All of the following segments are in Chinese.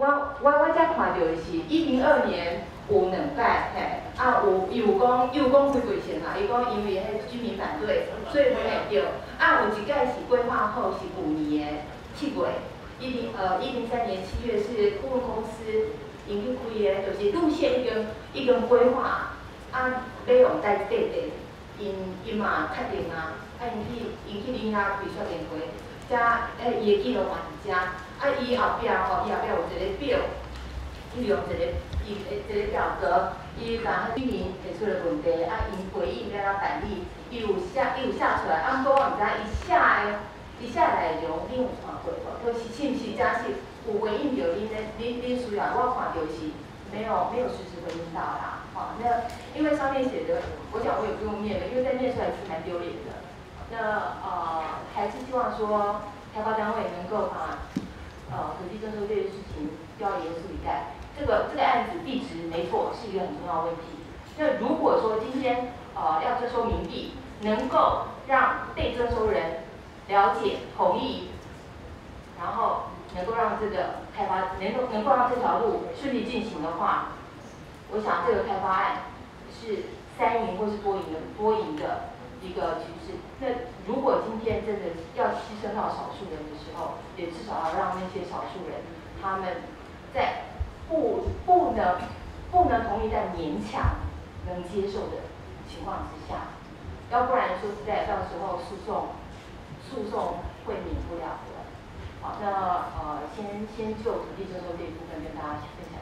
我才看到的是102年有2摆，嘿，有讲几轨线啦，伊讲因为迄居民反对，所以分会着。有一届是规划后是5年的7月，103年7月是顾问公司因去开的，就是路线已经规划，要用在地地，因嘛确定啊，因去恁遐开设电话，遮伊的记录嘛是遮，伊后壁有一个表，伊用一个表格，伊把居民提出的问题，因回应了办理，伊有写出来，不过我毋知伊写来的内容恁有看过无？就是是毋是假是有回应到恁需要？我看到是没有实时回应到啦。那因为上面写的，我想我也不用念了，因为再念出来是蛮丢脸的。那还是希望说开发单位能够把土地征收这件事情要严肃以待。这个案子地质没错是一个很重要的问题。那如果说今天要征收民地，能够让被征收人了解、同意，然后能够让这个开发能够让这条路顺利进行的话，我想这个开发案是3赢或是多赢的一个趋势。那如果今天真的要牺牲到少数人的时候，也至少要让那些少数人他们在不能同意但勉强能接受的情况之下，要不然说实在到时候诉讼会免不了的。好，那先就土地征收这一部分跟大家分享。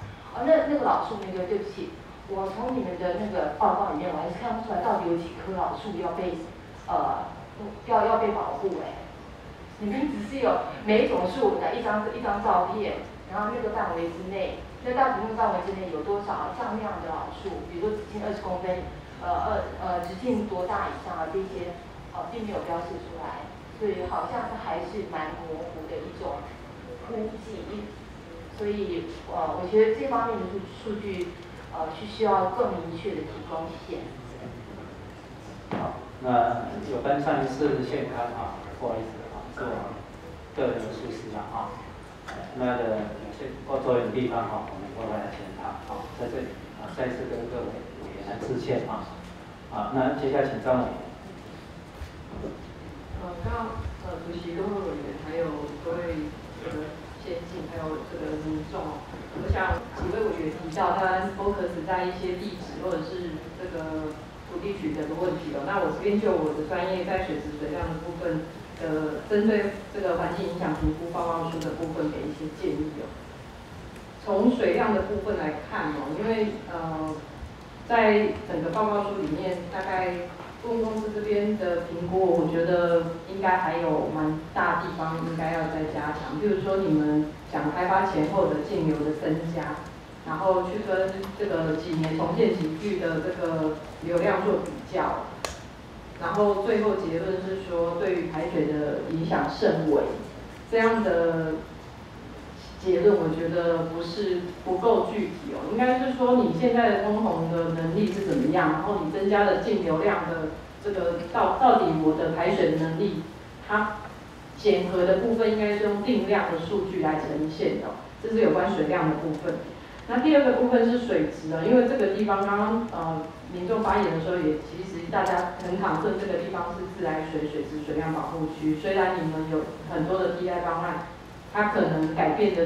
那个老树对不起，我从你们的那个报告里面，我还是看不出来到底有几棵老树要被保护你们只是有每一种树的一张照片，然后那个范围之内，那到底那个范围之内有多少像那样的老树，比如说直径20公分，直径多大以上这些，并没有标示出来，所以好像它还是蛮模糊的一种估计。所以我觉得这方面的数据是需要更明确的提供线。好，那有关上一次现刊不好意思是我个人的疏失那有些不足的地方我们会来检讨在这里再次跟各位委员来致歉那接下来请张委员。刚刚主席跟委员还有各位先进还有这个民众，我想几位委员提到，当然 focus 在一些地质或者是这个土地取得的问题那我这边就我的专业在水质水量的部分，针对这个环境影响评估报告书的部分给一些建议从水量的部分来看因为在整个报告书里面，大概顾问公司这边的评估，我觉得应该还有蛮大地方应该要再加强。比如说你们讲开发前后的径流的增加，然后去跟这个几年重建几率的这个流量做比较，然后最后结论是说对于排水的影响甚微，这样的结论我觉得不够具体应该是说你现在的通洪的能力是怎么样，然后你增加了径流量的这个到底我的排水能力，它检核的部分应该是用定量的数据来呈现的，这是有关水量的部分。那第二个部分是水质因为这个地方刚刚民众发言的时候也其实大家很讨论这个地方是自来水水质水量保护区，虽然你们有很多的替代方案。它可能改变的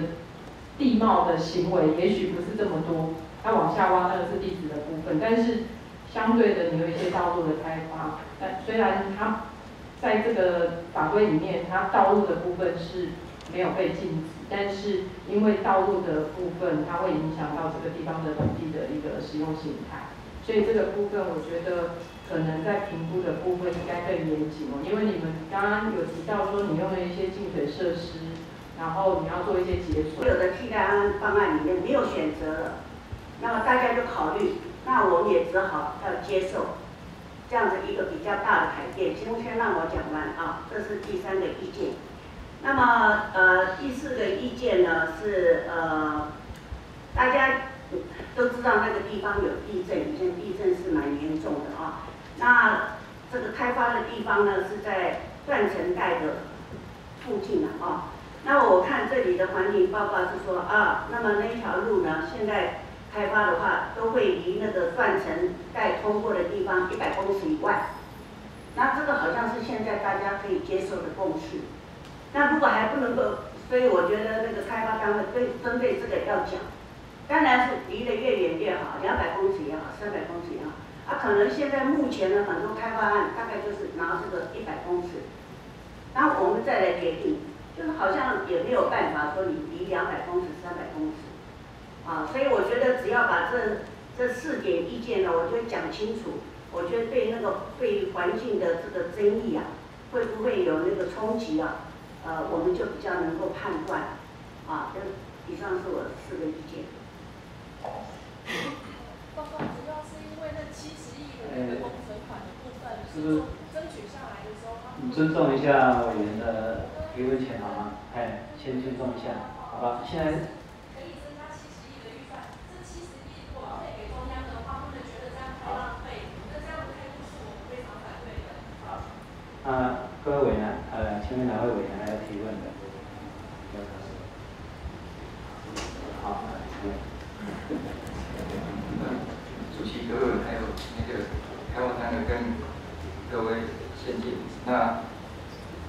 地貌的行为也许不是这么多，它往下挖那个是地质的部分，但是相对的你有一些道路的开发，但虽然它在这个法规里面，它道路的部分是没有被禁止，但是因为道路的部分，它会影响到这个地方的土地的一个使用形态，所以这个部分我觉得可能在评估的部分应该更严谨因为你们刚刚有提到说你用了一些净水设施。然后你要做一些节水。所有的替代方案里面没有选择了，那么大家就考虑，那我也只好要接受这样的一个比较大的改变。请先让我讲完这是第3个意见。那么第4个意见呢是大家都知道那个地方有地震，以前地震是蛮严重的那这个开发的地方呢是在断层带的附近那我看这里的环评报告是说啊，那么那一条路呢，现在开发的话，都会离那个断层带通过的地方100公尺以外。那这个好像是现在大家可以接受的共识。那如果还不能够，所以我觉得那个开发单位针对这个要讲，当然是离得越远越好，200公尺也好，300公尺也好。可能现在目前的很多开发案大概就是拿这个100公尺，然后我们再来决定，就是好像也没有办法说你离200公尺、300公尺，所以我觉得只要把这4点意见呢，我觉得讲清楚，我觉得对环境的这个争议会不会有那个冲击我们就比较能够判断，以上是我4个意见。报告主要是因为那70亿的那个工程款的部分，是争取下来的时候，你尊重一下委员的提问权好吗？先尊重一下，好吧？现在可以增加70亿的预算，这70亿如果配给中央的话，会不会觉得这样太浪费？那这样的态度是我们非常反对的。好，各位委员，请问哪位委员来提问的？好，主席各位，还有那个开发单位跟各位先进，那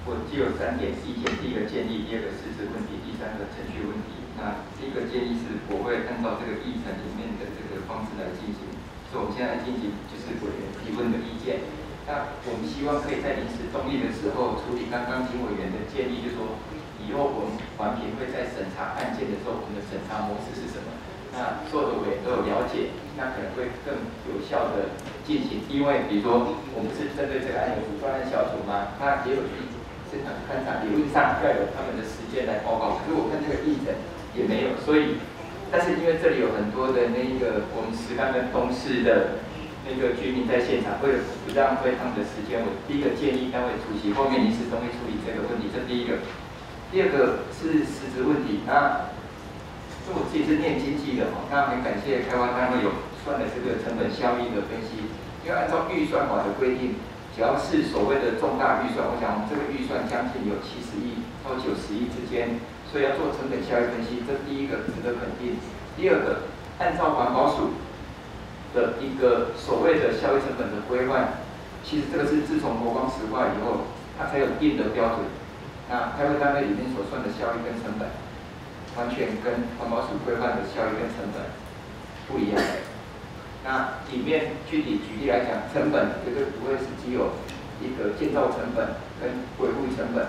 我只有3点意见：第一个建议，第二个实质问题，第3个程序问题。那第一个建议是，我会按照这个议程里面的这个方式来进行，所以我们现在进行就是委员提问的意见。那我们希望可以在临时动议的时候处理刚刚请委员的建议，就是说以后我们环评会在审查案件的时候，我们的审查模式是什么？那所有的委员都有了解，那可能会更有效的进行。因为比如说我们是针对这个案有专案小组嘛，那也有去现场勘察，理论上要有他们的时间来报告。可是我看这个议程也没有，所以，但是因为这里有很多的那个我们石冈跟东势的那个居民在现场，为了不浪费他们的时间，我第一个建议单位主席后面临时动议处理这个问题，这第一个。第二个是实质问题，那我自己是念经济的那很感谢开发单位有算了这个成本效益的分析，因为按照预算法的规定，只要是所谓的重大预算，我想我们这个预算将近有70亿到90亿之间，所以要做成本效益分析，这第一个值得肯定。第二个，按照环保署的一个所谓的效益成本的规范，其实这个是自从国光石化以后，它才有定的标准。那开发单位里面所算的效益跟成本，完全跟环保署规范的效益跟成本不一样。那里面具体举例来讲，成本绝对不会是只有一个建造成本跟维护成本。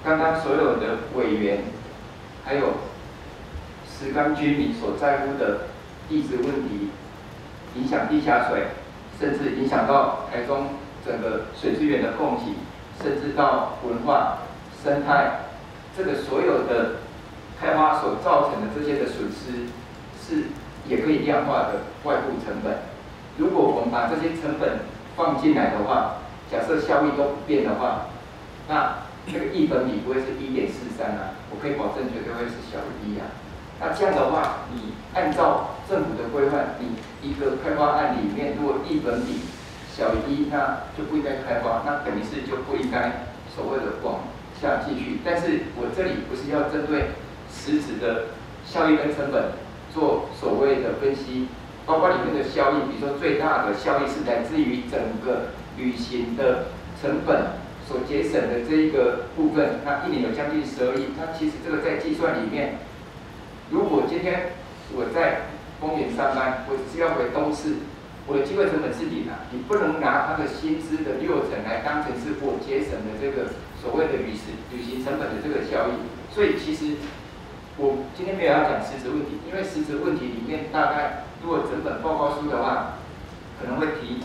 刚刚所有的委员，还有石冈居民所在乎的地质问题，影响地下水，甚至影响到台中整个水资源的供给，甚至到文化、生态，这个所有的开发所造成的这些的损失，是也可以量化的外部成本。如果我们把这些成本放进来的话，假设效益都不变的话，那这个1本比不会是1.43我可以保证绝对会是小于1那这样的话，你按照政府的规范，你一个开发案里面，如果1本比小于1，那就不应该开发，那等于是就不应该所谓的往下继续。但是我这里不是要针对实质的效益跟成本做所谓的分析，包括里面的效益，比如说最大的效益是来自于整个旅行的成本所节省的这一个部分，那1年有将近12亿。那其实这个在计算里面，如果今天我在丰原上班，我只是要回东市，我的机会成本是0你不能拿他的薪资的60%来当成是我节省的这个所谓的旅行成本的这个效益。所以其实我今天没有要讲实质问题，因为实质问题里面大概如果整本报告书的话，可能会提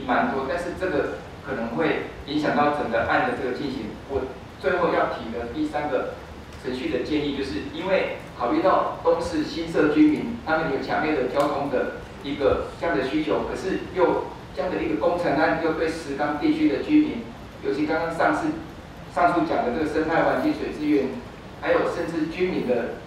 蛮多，但是这个可能会影响到整个案的这个进行。我最后要提的第3个程序的建议，就是因为考虑到东市新社居民他们有强烈的交通的一个这样的需求，可是又这样的一个工程案又对石冈地区的居民，尤其刚刚上述讲的这个生态环境、水资源，还有甚至居民的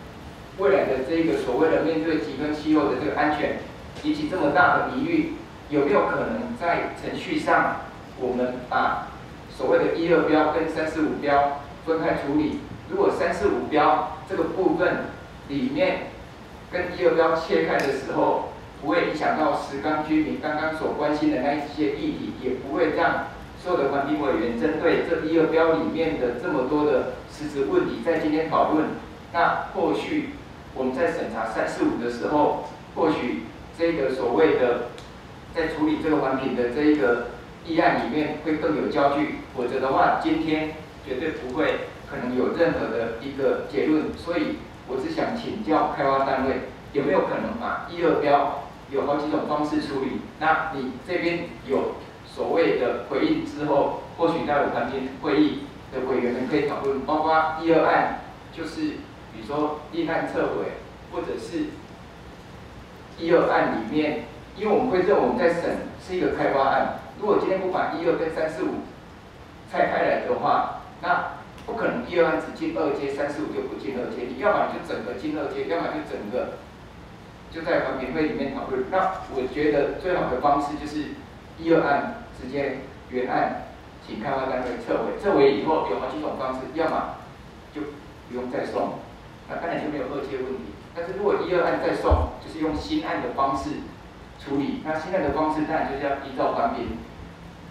未来的这个所谓的面对极端气候的这个安全，引起这么大的疑虑，有没有可能在程序上，我们把所谓的1、2标跟3、4、5标分开处理？如果345标这个部分里面跟1、2标切开的时候，不会影响到石冈居民刚刚所关心的那一些议题，也不会让所有的环评委员针对这1、2标里面的这么多的实质问题，在今天讨论。那后续我们在审查345的时候，或许这个所谓的在处理这个环评的这一个议案里面会更有焦距，否则的话，今天绝对不会可能有任何的一个结论。所以我只想请教开发单位，有没有可能把1、2标有好几种方式处理？那你这边有所谓的回应之后，或许待会环评会议的委员们可以讨论，包括1、2案，就是比如说议案撤回，或者是1、2案里面，因为我们会认为我们在审是一个开发案，如果今天不把1、2跟345拆开来的话，那不可能1、2案只进2阶，345就不进2阶，你要么就整个进2阶，要么就整个就在环评会里面讨论。那我觉得最好的方式就是1、2案直接原案请开发单位撤回，撤回以后有好几种方式，要么就不用再送，那当然就没有2阶问题。但是如果1、2案再送，就是用新案的方式处理。那新案的方式当然就是要依照环评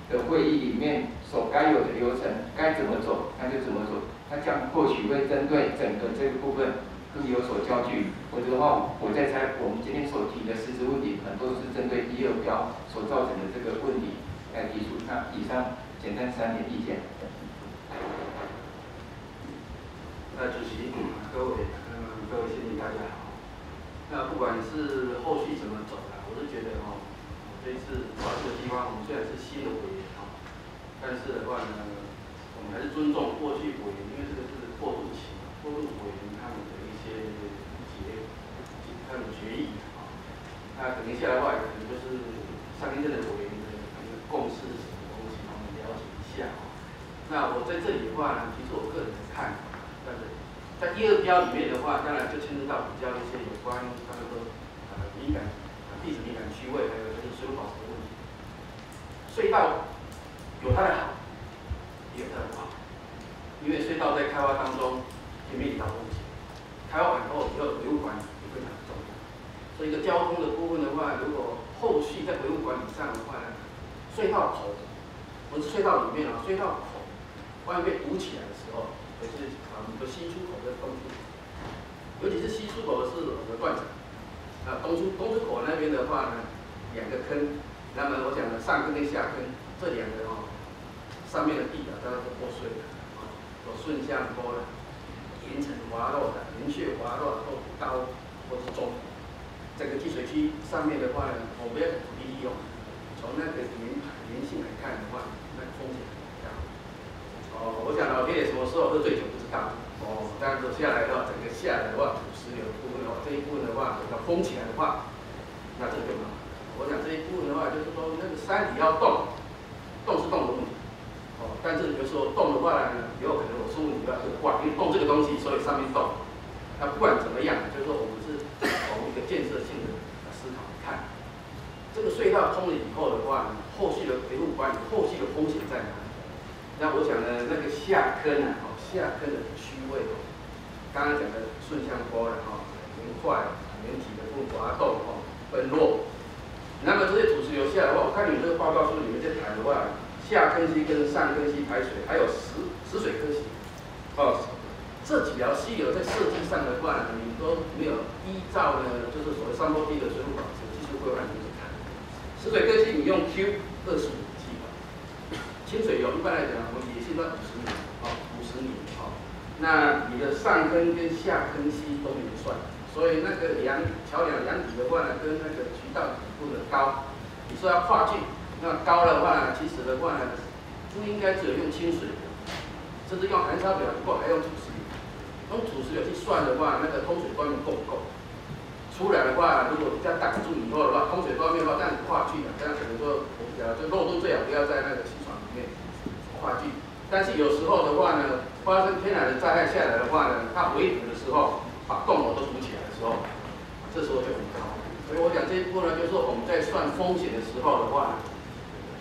的会议里面所该有的流程，该怎么走那就怎么走。那这样或许会针对整个这个部分更有所焦距。否则的话，我在猜我们今天所提的实质问题，很多都是针对1、2标所造成的这个问题来提出。那以上简单3点意见。主席、各位先生大家好。那不管是后续怎么走啦，我是觉得这次这个地方我们虽然是新的委员但是的话呢，我们还是尊重过去委员，因为这个是过渡期，过渡委员他们的一些他们决议那等一下的话，可能就是上一任的委员的共识是什么东西，我们了解一下那我在这里的话呢，其实我个人的看法，但是在1、2标里面的话，当然就牵涉到比较一些有关他们说敏感地质敏感区位，还有就是水土保持的问题。隧道有它的好，也有它的不好，因为隧道在开发当中也面临到风险，开发完后以后维护管理也非常重要。所以一个交通的部分的话，如果后续在维护管理上的话呢，隧道口不是隧道里面隧道口万一被堵起来的时候，也是我们的西出口跟东出口，尤其是西出口是断层，东出口那边的话呢，2个坑，那么我讲的上坑跟下坑这2个上面的地表当然是破碎的有顺向坡的、岩层滑落的、岩屑滑落或高或是中。整个积水区上面的话呢，我们要土地利用，从那个粘性来看的话，那个风险很大。我想老天爷什么时候喝醉酒不知道但是下来的话，整个下来的话，土石流的部分这一部分的话，等到封起来的话，那这就麻烦。我想这一部分的话，就是说那个山体要动是动的问题但是有时候动的话呢，也有可能有出问题因为动这个东西，所以上面动。那不管怎么样，就是说我们是从一个建设性的思考来看，这个隧道通了以后的话呢，后续的维护管理，后续的风险在哪里？那我想呢，那个下坑下坑的区位刚刚讲的顺向坡岩块、岩体的部分滑动崩落。那么这些土石流下来的话，我看你们这个报告书里面在谈的话，下坑溪跟上坑溪排水，还有石水科溪这几条溪流在设计上的话呢，你都没有依照呢，就是所谓山坡地的水土保持技术规划里面去看。石水科溪你用 Q25计划，清水流一般来讲我们也是要50米50米那你的上坑跟下坑溪都没有算，所以那个桥梁梁底的话呢，跟那个渠道底部的高，你说要跨距，那高的话呢，其实的话呢，不应该只有用清水流，甚至用含沙表不够，还用土石流。用土石流去算的话，那个通水端面够不够？出来的话，如果比较挡住以后的话，通水端面的话，但跨距这样可能说就漏洞最好不要在那个溪床里面跨距。但是有时候的话呢，发生天然的灾害下来的话呢，它围堵的时候，把洞口都堵起来的时候，这时候就很高。所以我讲这一步呢，就是说我们在算风险的时候的话，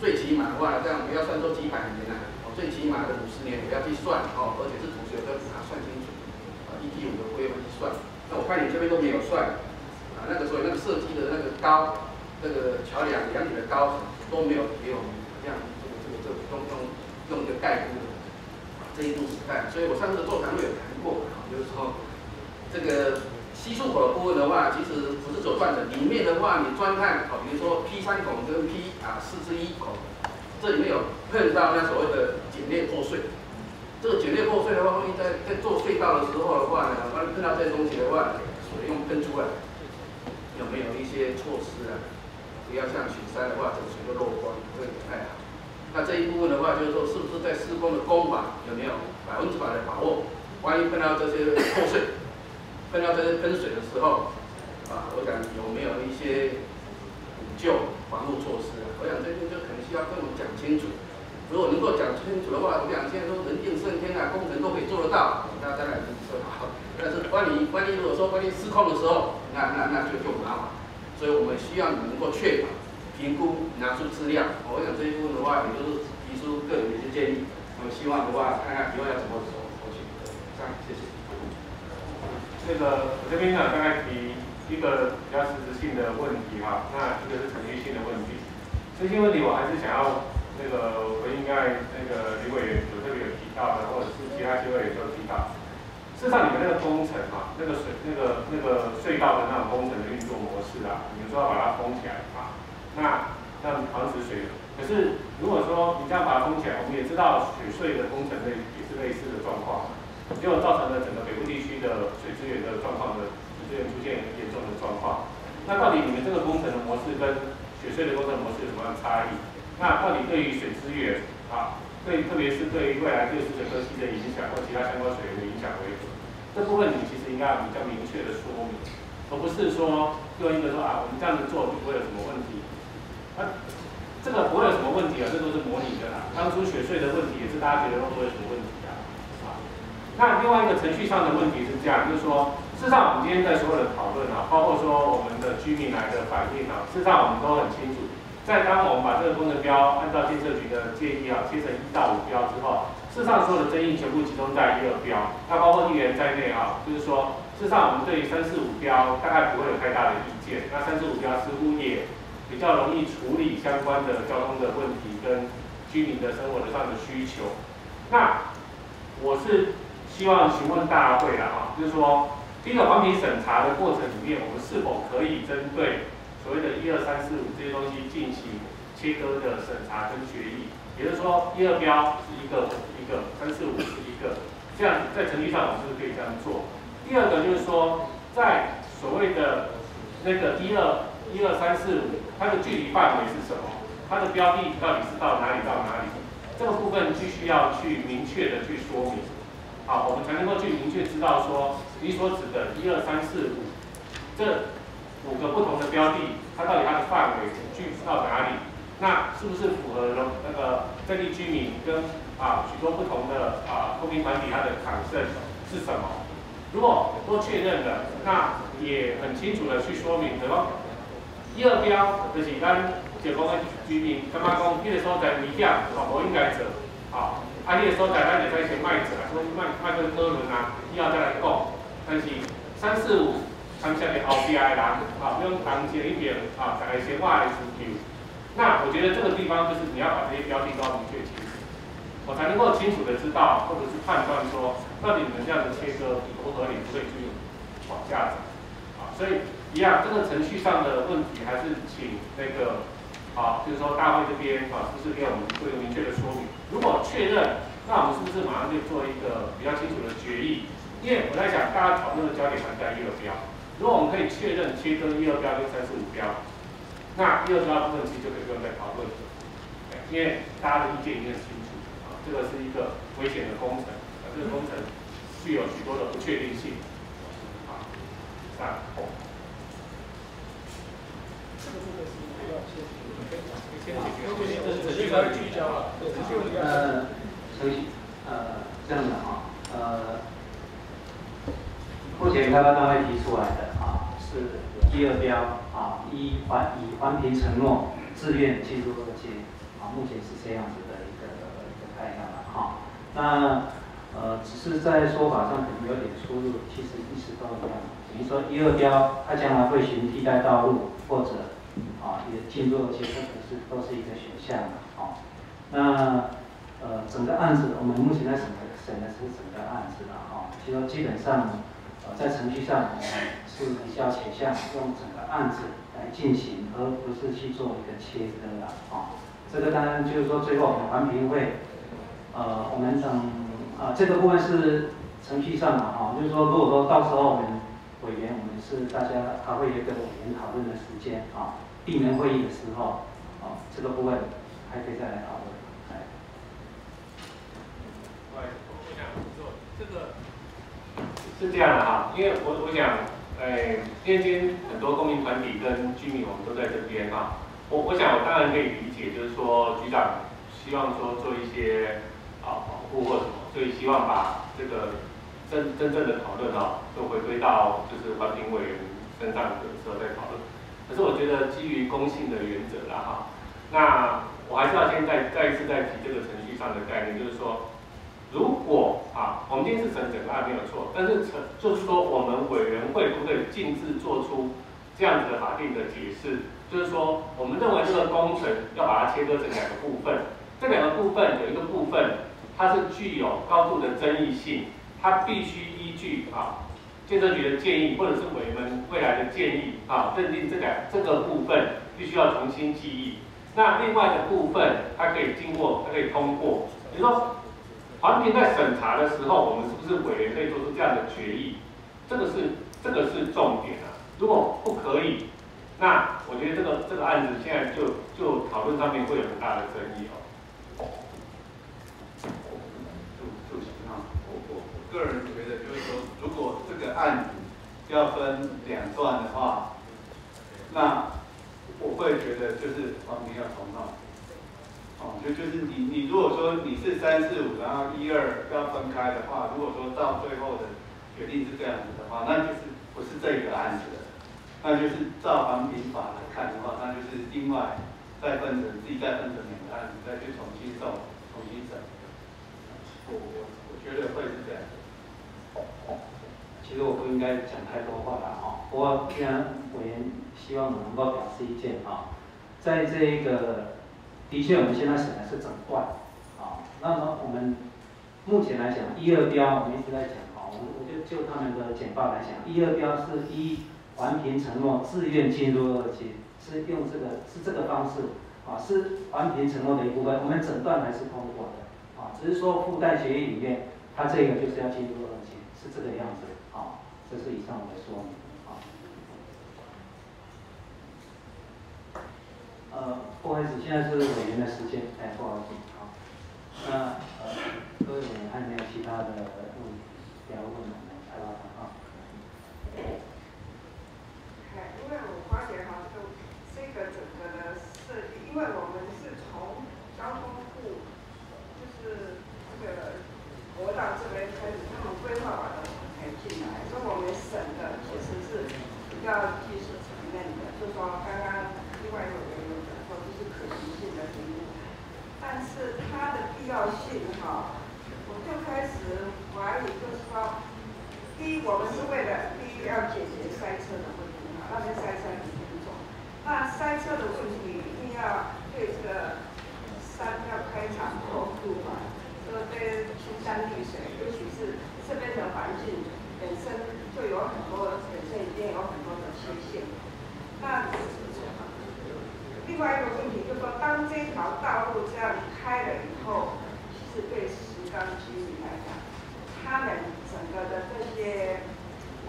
最起码的话，这样不要算说几百年最起码的50年也要去算而且是土石流都把它算清楚。ET5的规划去算。那我看你这边都没有算，那个所以那个设计的那个高，那个桥梁梁体的高都没有给我们这样用一个概估的这一度时代。所以我上次座谈会有谈过，就是说这个吸出口的部分的话，其实不是走断层，里面的话你钻探，比如说 P3 孔跟 P4之1孔，这里面有碰到那所谓的剪裂破碎。这个剪裂破碎的话，万一在做隧道的时候的话呢，万一碰到这些东西的话，水用喷出来，有没有一些措施啊？不要像雪山的话，整个水都漏光，会不太好。那这一部分的话，就是说是不是在施工的工法有没有100%的把握？万一碰到这些破碎，碰到这些喷水的时候，我想有没有一些补救防护措施啊？我想这边就可能需要跟我们讲清楚。如果能够讲清楚的话，我想现在都人定胜天啊，工程都可以做得到，那当然是说好。但是万一如果说失控的时候，那就麻烦。所以我们需要你能够确保评估拿出资料。我想这一部分的话，也就是提出个人的一些建议。我们希望的话，看看以后要怎么走过去。这样，谢谢。这个我这边呢，大概提一个比较实质性的问题哈，那一个是程序性的问题。程序问题我还是想要回应刚才那个李委员特别有提到的，或者是其他几位也都有提到。事实上，你们那个工程啊，那个隧道的那种工程的运作模式啊，你们说要把它封起来啊，那防止水流。可是如果说你这样把它封起来，我们也知道水隧的工程也是类似的状况，结果造成了整个北部地区的水资源的状况的水资源出现严重的状况。那到底你们这个工程的模式跟水隧的工程模式有什么样的差异？那到底对于水资源啊，特别是对于未来对水科技的影响或其他相关水源的影响为何？这部分你其实应该比较明确的说明，而不是说用一个说我们这样子做就不会有什么问题。这个不会有什么问题啊，这都是模拟的啦。当初雪隧的问题也是大家觉得都不会有什么问题啊。那另外一个程序上的问题是这样，就是说，事实上我们今天在所有的讨论啊，包括说我们的居民来的反应啊，事实上我们都很清楚。在当我们把这个工程标按照建设局的建议切成1到5标之后，事实上所有的争议全部集中在1、2标，那包括议员在内就是说，事实上我们对于3、4、5标大概不会有太大的意见。那3、4、5标似乎也比较容易处理相关的交通的问题跟居民的生活上的需求。那我是希望询问大会啦就是说，第一个环评审查的过程里面，我们是否可以针对所谓的1、2、3、4、5这些东西进行切割的审查跟决议，也就是说1、2标是一个，3、4、5是一个，这样在程序上我们是可以这样做。第二个就是说，在所谓的那个1、2、3、4、5，它的距离范围是什么？它的标的到底是到哪里到哪里？这个部分必须要去明确的去说明，我们才能够去明确知道说你所指的1、2、3、4、5这5个不同的标的，它到底它的范围距到哪里？那是不是符合那个在地居民跟许多不同的公民团体它的产生是什么？如果都确认了，那也很清楚的去说明，对吧？1、2标就是咱一个居民感觉讲，迄个所在危险，无应该做，迄个所在咱会使先卖做，所以卖去讨论以后再来讲。但是3、4、5。参下的后边的人用当前一点大概先话的需求。那我觉得这个地方就是你要把这些标的都要明确清楚，我才能够清楚的知道或者是判断说，到底你们这样的切割合不合理，不会去往下走。所以一样，这个程序上的问题还是请那个就是说大会这边是不是给我们做一个明确的说明？如果确认，那我们是不是马上就做一个比较清楚的决议？因为我在想，大家讨论的焦点还在1、2标。如果我们可以确认切割1、2标跟3、4、5标，那1、2标部分其实就可以不用再讨论了，因为大家的意见已经很清楚这个是一个危险的工程，这个工程具有许多的不确定性。程序该聚焦了。这样的目前开发单位提出来的是1、2标以环评承诺自愿技术2阶目前是这样子的一个概念了那只是在说法上可能有点出入，其实意思都一样。等于说1、2标，它将来会循替代道路，或者也进入，其实都是一个选项那整个案子我们目前在审的是整个案子其实基本上在程序上是比较倾向用整个案子来进行，而不是去做一个切割这个当然就是说最后我们环评会，我们等这个部分是程序上就是说如果说到时候我们委员我们是大家还会有一个委员讨论的时间闭门会议的时候这个部分还可以再来讨论。我想说这个是这样的因为我想，因为今天很多公民团体跟居民我们都在这边我想我当然可以理解，就是说局长希望说做一些保护或什么，所以希望把这个真正的讨论就回归到就是环评委员身上的时候再讨论。可是我觉得基于公信的原则那我还是要先再一次再提这个程序上的概念，就是说，如果我们今天是审整个案没有错，但是就是说我们委员会不可以径自做出这样子的法定的解释，就是说我们认为这个工程要把它切割成2个部分，这2个部分有一个部分它是具有高度的争议性，它必须依据建设局的建议或者是委员们未来的建议认定这个部分必须要重新记忆。那另外的部分它可以通过，比如说环评在审查的时候，我们是不是委员可以做出这样的决议？这个是重点如果不可以，那我觉得这个案子现在就讨论上面会有很大的争议主席我个人觉得就是说，如果这个案子要分2段的话，那我会觉得就是环评要重弄就是你如果说你是3、4、5，然后1、2要分开的话，如果说到最后的决定是这样子的话，那就是不是这个案子了，那就是照环评法来看的话，那就是另外再分成2个案子，再去重新审。我觉得会是这样。其实我不应该讲太多话不过既然委员希望我能够表示意见在这一个的确我们现在审的是整段那么我们目前来讲1、2标我们一直在讲我就他们的简报来讲，1、2标是依环评承诺自愿进入2阶，是用这个方式是环评承诺的一部分，我们整段还是通过的只是说附带协议里面它这个就是要进入2阶，是这个样子这是以上我的说明不好意思，现在是委员的时间不好意思那各位委员还有没有其他的问题要问我们蔡老板因为我发觉这个整个的设计，因为我们是从交通部就是这个国道这边开始，他们规划完了才进来，所以我们审的其实是比较技术层面的，就是说刚刚另外一个委员有讲说这是可行性的题目，但是它的必要性我就开始怀疑，就是说，第一，我们是为了要解决塞车的问题那边塞车很严重，那塞车的问题一定要对这个山要开敞透路对青山绿水，尤其是这边的环境本身就有很多，本身已经有很多的缺陷。那另外一个问题就是说，当这条道路这样开了以后，其实对石冈居民来讲，他们整个的这些，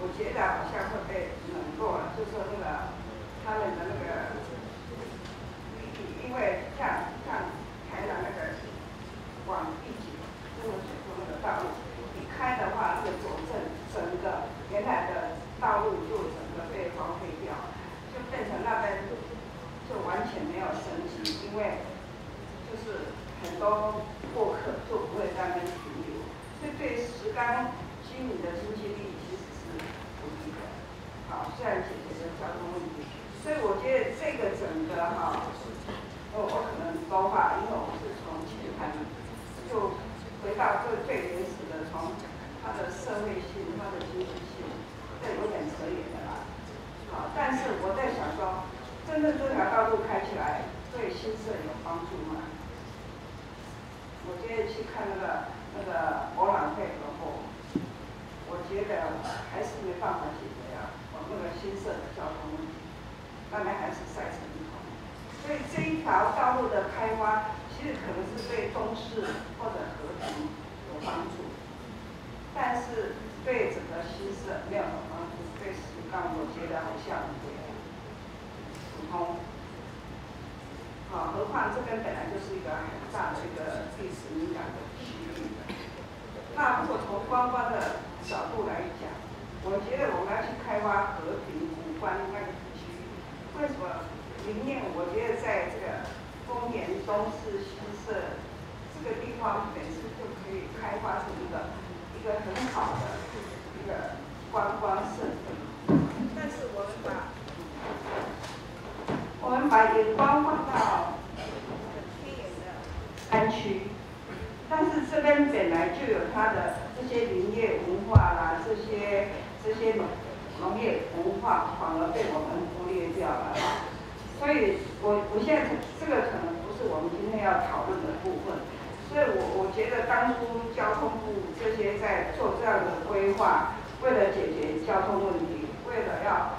我觉得好像会被冷落了，就是说他们的因为像台南往一节中文水库道路，一开的话，左镇整个原来的道路就整个被荒废掉，就变成那边就完全没有升级，因为就是很多过客就不会在那边停留，所以对石冈居民的经济力其实是不利的。虽然解决了交通问题，所以我觉得这个整个我可能多话，因为我是从前盘就回到最原始的从路开起来对新社有帮助吗？我今天去看那个博览会的后，我觉得还是没办法解决啊，我那个新社的交通问题，大概还是塞成一团。所以这一条道路的开发，其实可能是对东势或者和平有帮助，但是对整个新社没有什么帮助，对石冈我觉得好像普通。何况这边本来就是一个很大的一个历史敏感的区域。那如果从观光的角度来讲，我觉得我们要去开发和平古关那个区域，为什么？林业我觉得在这个丰原东势新社这个地方本身就可以开发成一个很好的一个观光胜地，但是我们把眼光放到偏远的山区，但是这边本来就有它的这些林业文化啦，这些农业文化反而被我们忽略掉了。所以我现在这个可能不是我们今天要讨论的部分。所以我觉得当初交通部这些在做这样的规划，为了解决交通问题，为了要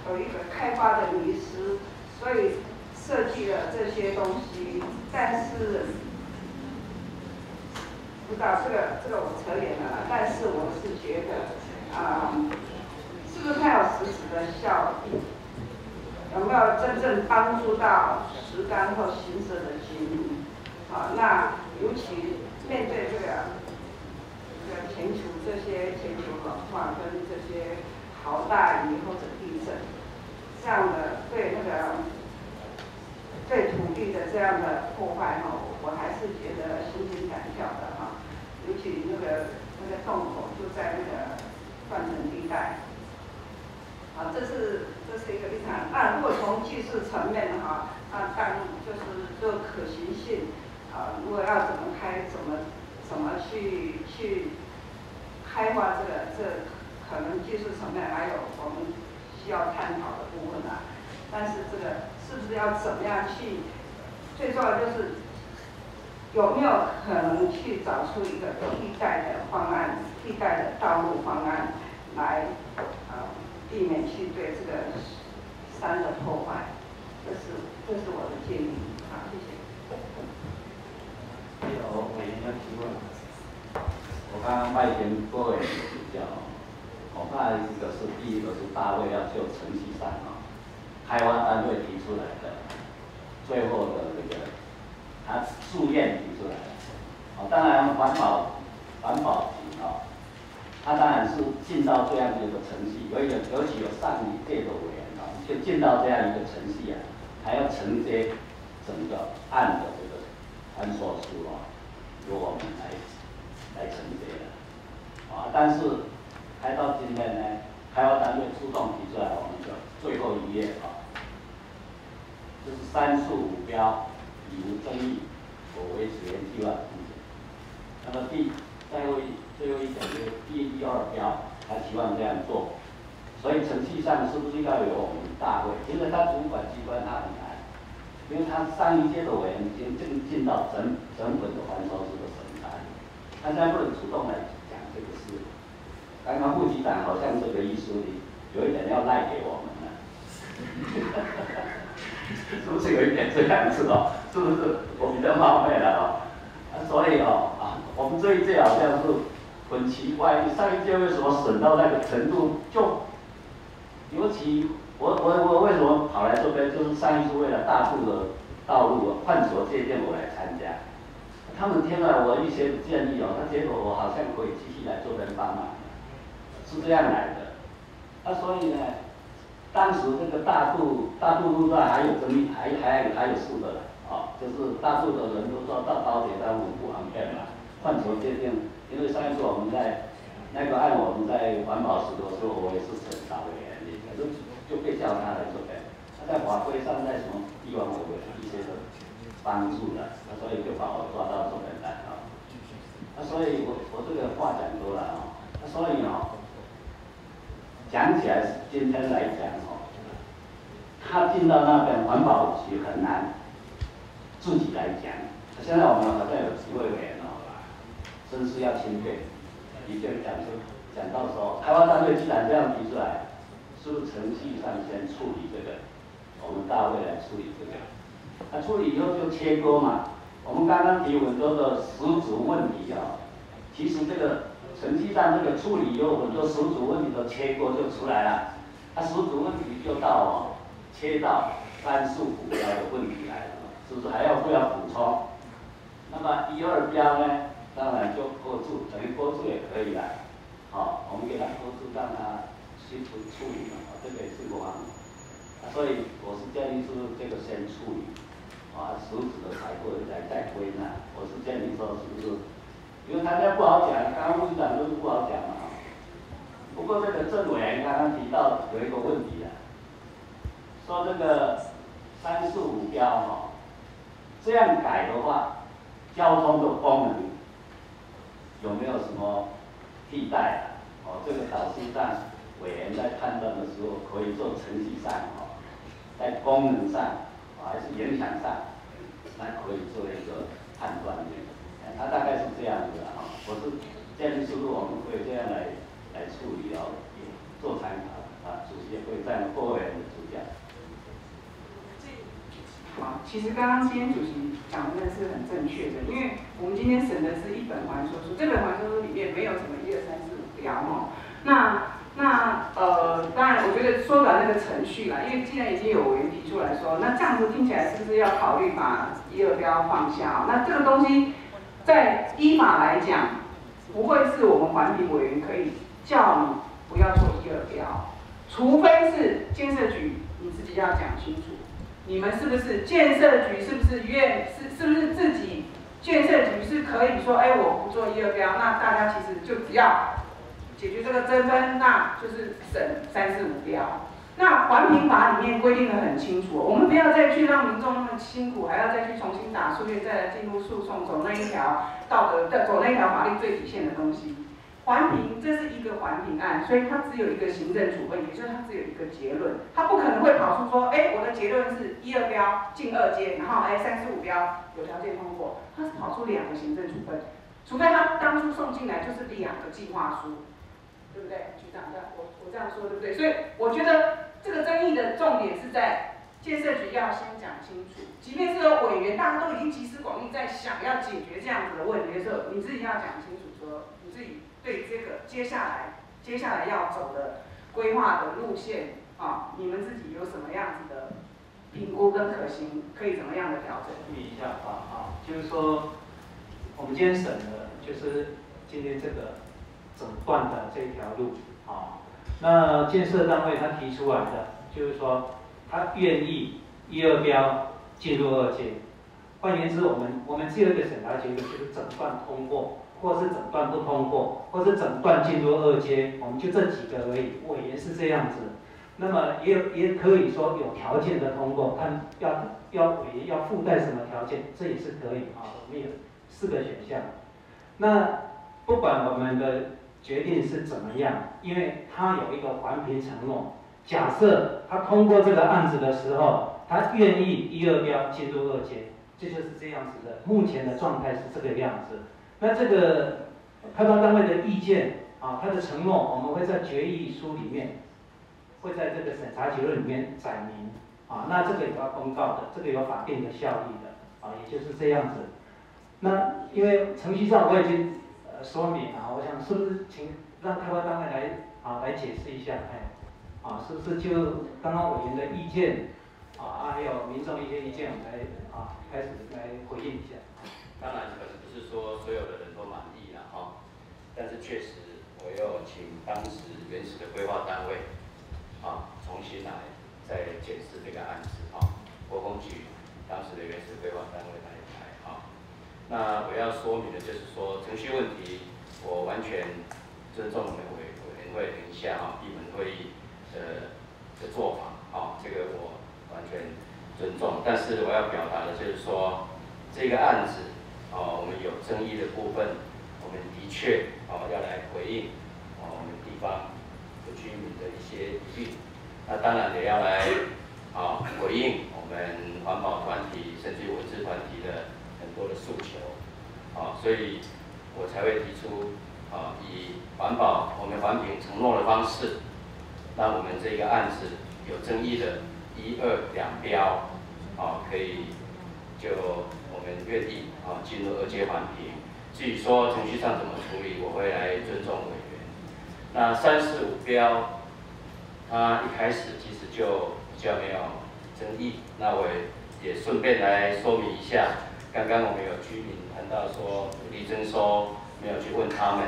有一个开发的迷失，所以设计了这些东西。但是不知道这个我扯远了，但是我是觉得是不是它有实质的效益？有没有真正帮助到石冈或新社的居民？那尤其面对这个全球暖化跟这些豪大雨或者地震这样的对土地的这样的破坏我还是觉得心惊胆跳的尤其那个洞口就在那个断层地带。这是一个立场。那如果从技术层面当然就可行性，如果要怎么去开发这可能技术层面还有我们需要探讨的部分但是这个是不是要怎么样去？最重要就是有没有可能去找出一个替代的方案、替代的道路方案来避免去对这个山的破坏，这是我的建议。谢谢。还有委员要提问。我刚刚拜见各位指教，我看这个是第一个是大会要就程序上开发单位提出来的，最后的他诉愿提出来的。当然环保局他当然是进到这样的一个程序，尤其有上一届的委员就进到这样一个程序还要承接整个案的这个传说书由我们来承接的但是开到今天呢，开发单位主动提出来，我们就最后一页就是3树5标已无争议，我维持原计划进行。那么最后一点就是第1、2标，他希望这样做，所以程序上是不是要由我们大会？因为他主管机关他很难，因为他上一届的委员已经进到整本的环保师的审查，他现在不能主动来讲这个事。刚刚副局长好像这个意思有一点要赖给我们了，是不是有一点这样子是不是我比较冒昧了所以我们这一届好像是很奇怪，上一届为什么审到那个程度就，尤其我为什么跑来这边，就是上一次为了大肚的道路换所界定我来参加，他们听了我一些建议他结果我好像可以继续来这边帮忙，是这样来的。所以呢，当时这个大肚路段还有争议，还有事的就是大肚的人都说到高铁站不方便嘛，换所界定。因为上一次我们在那个案我们在环保时的时候，我也是审查委员，可是就被叫他来这边。他在法规上在什么地方我有一些的帮助的，所以就把我抓到这边来所以我这个话讲多了所以讲起来今天来讲他进到那边环保局很难自己来讲。现在我们好像有几位委员哦，真是要钦佩，的确讲到说，开发单位既然这样提出来，是不是程序上先处理这个？我们大会来处理这个。那处理以后就切割嘛。我们刚刚提很多的实质问题啊，其实这个程序上这个处理以后，很多实质问题都切割就出来了。它实质问题就到切到3、4、5标的问题来了，是不是还要不要补充？那么1、2标呢，当然就搁置，等于搁置也可以了。好，我们给它搁置，让它去处理嘛，这个也是我所以我是建议是这个先处理，实质的采购再归纳。我是建议说是不是？因为大家不好讲，刚刚副局长都是不好讲嘛。不过这个郑委员刚刚提到有一个问题啊，说这个3、4、5标这样改的话，交通的功能有没有什么替代这个导致上委员在判断的时候，可以做程序上在功能上还是影响上，那可以做一个判断的。它大概是这样子的我是建议是不是我们会这样来处理做参考主席也会在各委员的主讲。好，其实刚刚今天主席讲的是很正确的，因为我们今天审的是一本还说书，这本还说书里面没有什么1、2、3、4、5标当然我觉得缩短那个程序啦，因为既然已经有委员提出来说，那这样子听起来是不是要考虑把1、2标放下那这个东西在依法来讲，不会是我们环评委员可以叫你不要做1、2标，除非是建设局你自己要讲清楚。你们是不是建设局？是不是是不是自己建设局是可以说，我不做1、2标，那大家其实就只要解决这个争分，那就是审3、4、5标。那环评法里面规定得很清楚，我们不要再去让民众那么辛苦，还要再去重新打诉愿，再来进入诉讼，走那一条走那一条法律最底线的东西。环评这是一个环评案，所以它只有一个行政处分，也就是它只有一个结论，它不可能会跑出说，我的结论是1、2标进2阶，然后3、4、5标有条件通过，它是跑出2个行政处分，除非他当初送进来就是2个计划书，对不对？局长，我这样说对不对？所以我觉得这个争议的重点是在建设局要先讲清楚，即便是有委员，大家都已经集思广益在想要解决这样子的问题的时候，你自己要讲清楚说你自己。对这个接下来要走的规划的路线你们自己有什么样子的评估跟可行，可以怎么样的调整？注意一下就是说，我们今天审的就是今天这个整段的这一条路那建设单位他提出来的就是说，他愿意1、2标进入2阶，换言之，我们只有一个审查结论，就是整段通过。或是整段不通过，或是整段进入2阶，我们就这几个而已。委员是这样子，那么也可以说有条件的通过，看要委员要附带什么条件，这也是可以我们有4个选项。那不管我们的决定是怎么样，因为他有一个环评承诺，假设他通过这个案子的时候，他愿意1、2标进入2阶，这就是这样子的。目前的状态是这个样子。那这个开发单位的意见他的承诺，我们会在决议书里面，会在这个审查结论里面载明那这个也要公告的，这个有法定的效力的也就是这样子。那因为程序上我已经说明我想是不是请让开发单位来解释一下，是不是就刚刚委员的意见还有民众一些意见，我们来开始来回应一下。当然可能不是说所有的人都满意了但是确实我又请当时原始的规划单位重新来再检视这个案子国工局当时的原始规划单位来那我要说明的就是说程序问题，我完全尊重我们委员会等一下闭门会议的做法这个我完全尊重，但是我要表达的就是说这个案子我们有争议的部分，我们的确要来回应我们地方的居民的一些疑虑，那当然也要来回应我们环保团体甚至文字团体的很多的诉求，所以我才会提出以我们环评承诺的方式，让我们这个案子有争议的1、2两标，可以就我们愿意进入2阶环评。至于说程序上怎么处理，我会来尊重委员。那3、4、5标，它一开始其实就比较没有争议。那我也顺便来说明一下，刚刚我们有居民谈到说土地征收没有去问他们，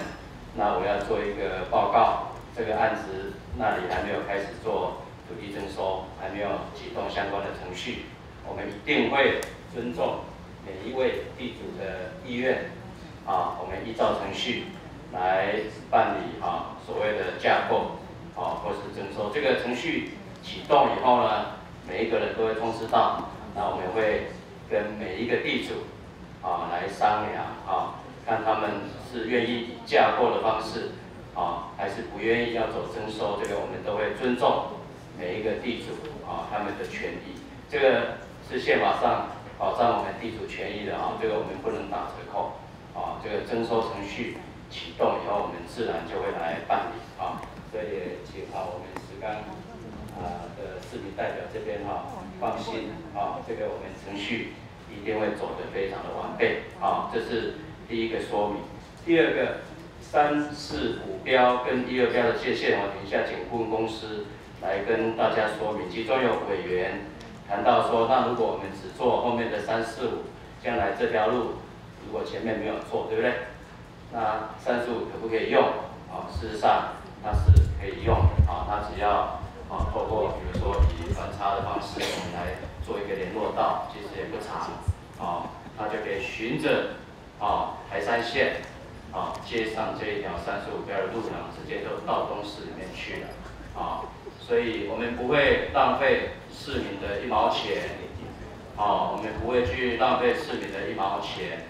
那我要做一个报告，这个案子那里还没有开始做土地征收，还没有启动相关的程序，我们一定会尊重每一位地主的意愿，我们依照程序来办理所谓的架构，或是征收。这个程序启动以后呢，每一个人都会通知到，那我们会跟每一个地主来商量，看他们是愿意以架构的方式，还是不愿意要走征收，这个我们都会尊重每一个地主他们的权益。这个是宪法上保障我们地主权益的这个我们不能打折扣。这个征收程序启动以后，我们自然就会来办理所以也请我们石冈的市民代表这边放心这个我们程序一定会走得非常的完备这是第一个说明。第二个，3、4、5标跟1、2标的界限，我等一下请顾问公司来跟大家说明。其中有委员谈到说，那如果我们只做后面的3、4、5，将来这条路如果前面没有做，对不对？那3、4、5可不可以用？事实上它是可以用的它只要透过比如说以反差的方式，我们来做一个联络道，其实也不长它就可以循着台山线接上这一条3、4、5标的路呢，直接就到东市里面去了所以我们不会浪费市民的1毛钱。我们不会去浪费市民的1毛钱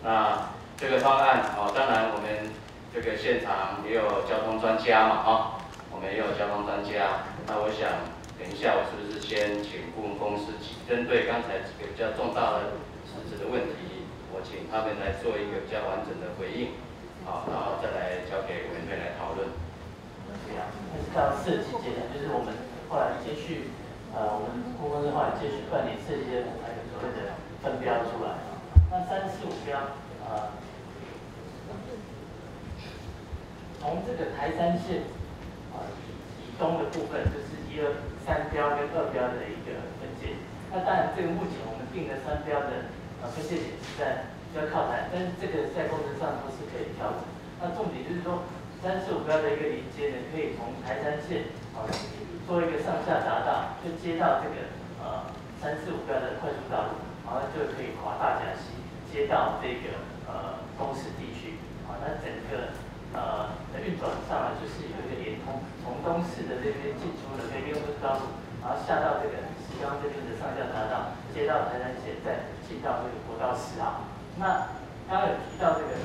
那这个方案当然我们这个现场也有交通专家嘛我们也有交通专家。那我想等一下我是不是先请顾问公司针对刚才几个比较重大的实质的问题，我请他们来做一个比较完整的回应然后再来交给委员会来讨论。到设计阶段，就是我们后来接续。我们顾问公司后来继续办理设计的还有所谓的分标出来那3、4、5标，从这个台山线以东的部分，就是1、3标跟2标的一个分界。那当然，这个目前我们定的3标的分界点是在比较靠南，但是这个在工程上都是可以调整。那重点就是说，3、4、5标的一个连接呢，可以从台山线做一个上下匝道，就接到这个3、4、5标的快速道路，然后就可以跨大甲溪接到这个东市地区那整个运转上来就是有一个连通，从东市的这边进出的这边快速道路，然后下到这个石冈这边的上下匝道，接到台山线，再进到这个国道10号。那刚刚有提到这个。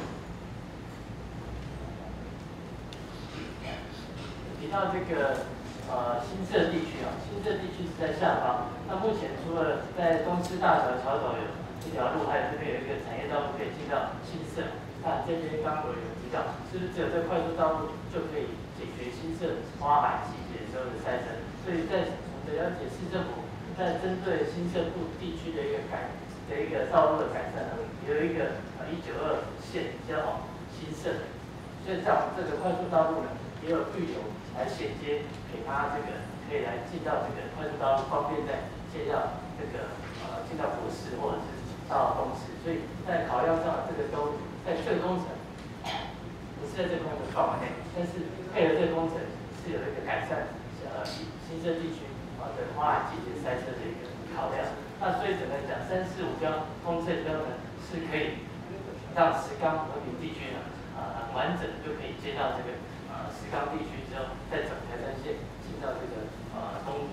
新社地区新社地区是在下方。那目前除了在东师大桥桥头有一条路，还有这边有一个产业道路可以进到新社。那这边刚刚有提到，是不是只有这快速道路就可以解决新社花海季节时候的塞车？所以在我们了解市政府在针对新社部地区的一个道路的改善有一个192线叫新社，所以在我们这个快速道路呢，也有预留来衔接，给它这个可以来进到这个快速道路，方便在接到这个进到国市或者是到东市。所以在考量上，这个都在这个工程不是在这个工程范围内，但是配合这个工程是有一个改善新社地区的花海季节塞车的一个考量。那所以整个讲3、4、5标通车标呢，是可以让石冈和平地区呢很完整的就可以接到这个石冈地区之后，再走台山线进到这个公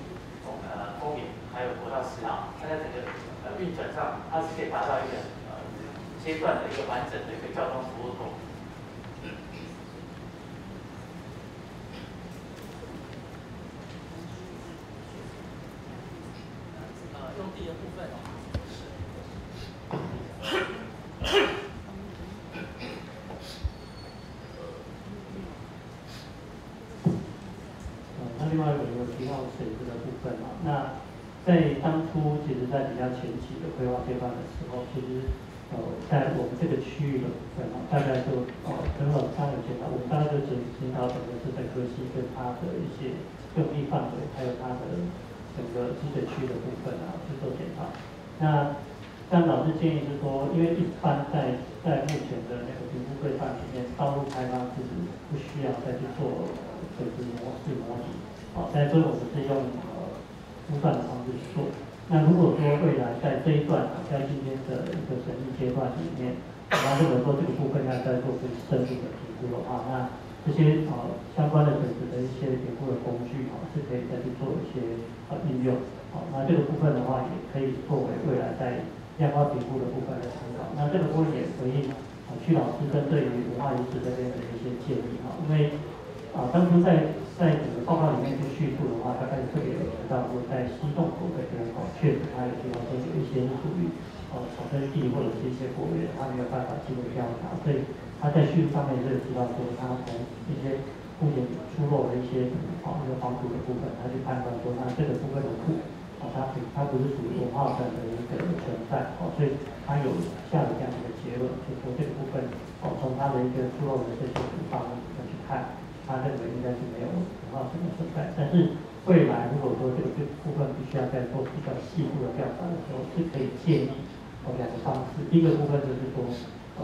园，还有国道10号，它在整个运转上，它是可以达到一个阶段的一个完整的一个交通服务功能。那另外有提到水质的部分嘛，那在当初其实在比较前期的规划阶段的时候，其实在我们这个区域的部分啊，大概就等会刚有介绍，我们大概就检讨整个是在科系跟它的一些用地范围，还有它的整个集水区的部分啊去做检讨。那像老师建议是说，因为一般在目前的那个评估规范里面，道路开发其实不需要再去做水质模拟，所以我们是用估算的方式去做。那如果说未来在这一段在今天的一个审议阶段里面，然后如果说这个部分要再做更深入的评估的话，那这些相关的水质的一些评估的工具是可以再去做一些应用。那这个部分的话，也可以作为未来在量化评估的部分的参考。那这个部分也回应曲老师针对于文化遗址这边的一些建议因为当初在整个报告里面去叙述的话，大概特别有提到说，在西洞口这边确实它有提到说有一些是属于草根地或者是一些国有它没有办法进入调查，所以他在叙述上面就有提到说，他从一些目前出落的一些一个黄土的部分，他去判断说，那这个部分的土它不是属于文化层的一个存在所以他有下了这样的一个结论，就说这个部分从它的一个出落的这些土方面去看。他认为应该是没有文化层的存在，但是未来如果说这个部分必须要再做比较细部的调查的时候，是可以建议两个方式。第一个部分就是说，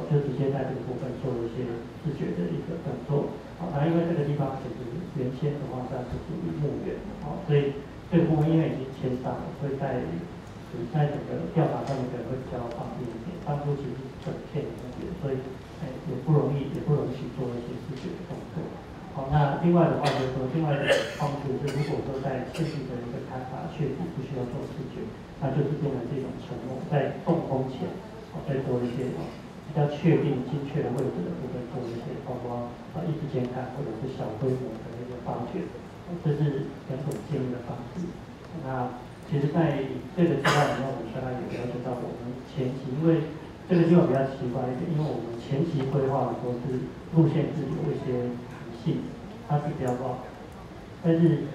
就直接在这个部分做一些视觉的一个动作。那因为这个地方其实原先的话它是属于墓园，所以这个部分因为已经迁上了，所以在整个调查上面可能会比较方便一点。当初其实整片的墓园，所以也不容易去做一些视觉的动作。那另外的话就是说，另外的方式是，如果说在现地的一个勘察确实不需要做视觉，那就是变成这种承诺，在动工前再做一些比较确定精确的位置的部分做一些，包括一直监看或者是小规模的一个发掘，这是两种建议的方式。那其实在这个计划里面，我们大概有了解到，我们前期因为这个计划比较奇怪一点，因为我们前期规划的时候是路线是有一些它是比较不好，但是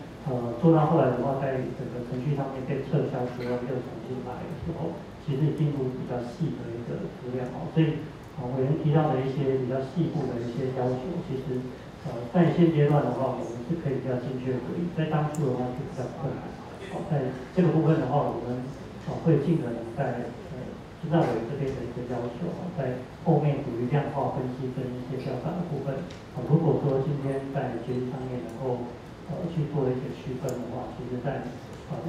做到后来的话，在整个程序上面被撤销之后，又重新来的时候，其实进入比较细的一个资料所以委员提到的一些比较细部的一些要求，其实在现阶段的话，我们是可以比较精确的回应，在当初的话是比较困难。在这个部分的话，我们会尽可能在知道委员这边的一个要求在后面属于量化分析跟一些调查的部分如果说今天在决议上面能够去做一些区分的话，其实在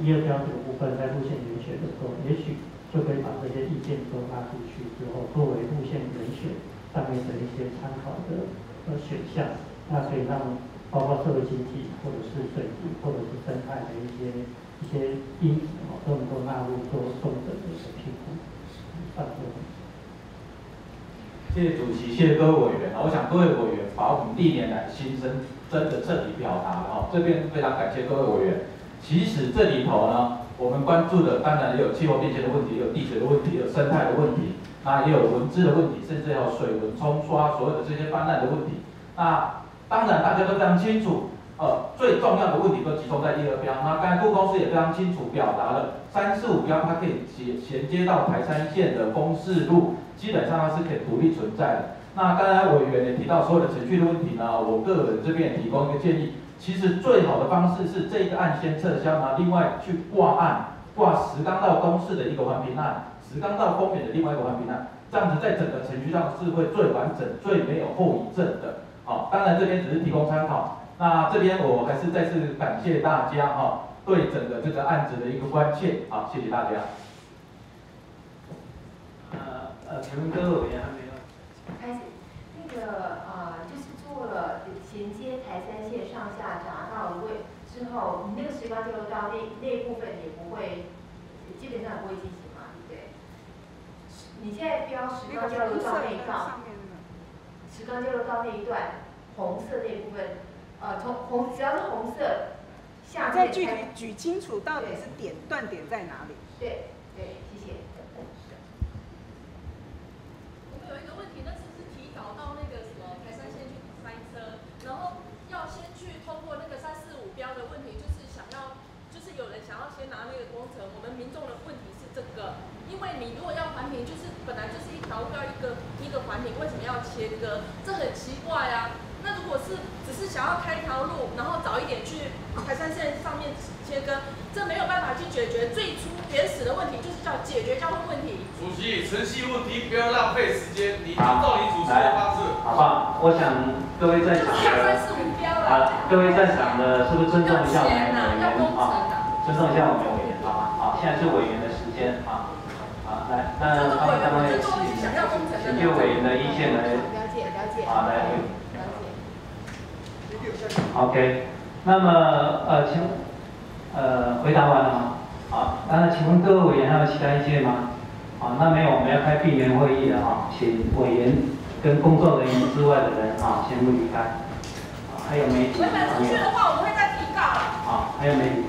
1、2标这个部分在路线人选的时候，也许就可以把这些意见都纳进去之后，作为路线人选上面的一些参考的选项，那可以让包括社会经济或者是水质或者是生态的一些因子都能够纳入做重整的一个评估。谢谢主席，谢谢各位委员我想各位委员把我们历年来的心声真的彻底表达了这边非常感谢各位委员。其实这里头呢，我们关注的当然也有气候变迁的问题，也有地水的问题，也有生态的问题，那也有文资的问题，甚至还有水文冲刷所有的这些泛滥的问题。那当然大家都非常清楚。最重要的问题都集中在1、2标。那刚才顾公司也非常清楚表达了3、4、5标，它可以衔接到台山线的公示路，基本上它是可以独立存在的。那刚才委员也提到所有的程序的问题呢，我个人这边也提供一个建议，其实最好的方式是这个案先撤销，另外去挂石冈到东市的一个环评案，石冈到丰原的另外一个环评案，这样子在整个程序上是会最完整、最没有后遗症的。当然这边只是提供参考。那这边我还是再次感谢大家对整个这个案子的一个关切谢谢大家。请问各位委员还没有？开始，那个就是做了衔接台山线上下匝道位之后，你那个石冈交流道那部分也不会，基本上也不会进行嘛，对不对？你现在标石冈交流道那一道，石冈交流道那一段红色那部分。只要是红色，下面再具体举清楚到底是断点在哪里？对，谢谢。为你如果要环评，就是本来就是一条路要一个环评，为什么要切割？这很奇怪啊。那如果是只是想要开一条路，然后早一点去台山线上面切割，这没有办法去解决最初原始的问题，就是叫解决交通问题。主席，程序问题不要浪费时间，你按照你主持的方式。好不好？我想各位在场的，各位在场的，是不是尊重一下我们的委员啊？尊重一下我们的委员，好吧？好，现在是委员的时间啊。好，来，那欢迎各位请就委员的意见来。了解。好，来。OK， 那么回答完了吗？好，请问各位委员还有其他意见吗？好，那没有，我们要开闭门会议了哈，请委员跟工作人员之外的人先不离开。还有媒体。违反程序的话，我们会再提告。好，还有媒体。